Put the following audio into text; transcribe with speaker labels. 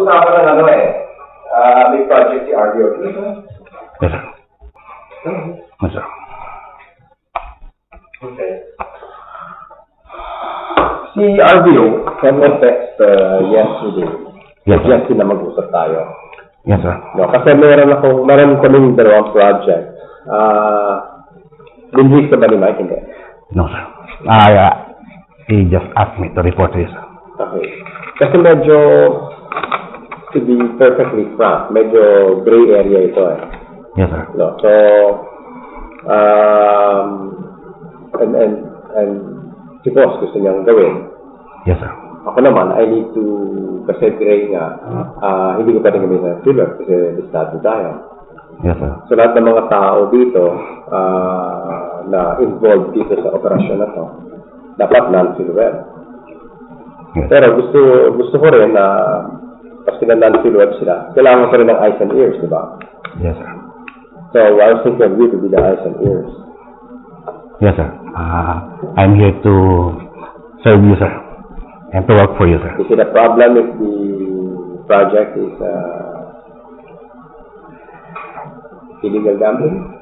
Speaker 1: usapan ng ano may project si RBO.
Speaker 2: Yes, sir. Yes, sir.
Speaker 1: Okay. Si RBO, sent me a text yesterday.
Speaker 2: Yes, sir.
Speaker 1: Yesterday na mag-usap tayo.
Speaker 2: Yes, sir.
Speaker 1: No, kasi meron kaming dalawang project. Binhis ka ba ni Mike? Hindi.
Speaker 2: No, sir. He just asked me to report to you, sir.
Speaker 1: Okay. Kasi medyo, to be perfectly frank, medyo gray area ito
Speaker 2: Yes, sir.
Speaker 1: No, so, and si boss gusto niyang gawin.
Speaker 2: Yes, sir.
Speaker 1: Ako naman, I need to, kasi gray nga, hindi ko pwedeng gamitin ng filler kasi listado tayo.
Speaker 2: Yes, sir.
Speaker 1: So lahat ng mga tao dito na involved dito sa operasyon na to, dapat non-silhouette.
Speaker 2: Yes.
Speaker 1: Pero gusto ko rin na kasi na non-silhouette sila, kailangan ko rin ng eyes and ears, di ba?
Speaker 2: Yes, sir.
Speaker 1: So I was thinking of you to be the eyes and ears.
Speaker 2: Yes, sir. I'm here to serve you, sir. And to work for you, sir.
Speaker 1: Is it a problem if the project is illegal gambling?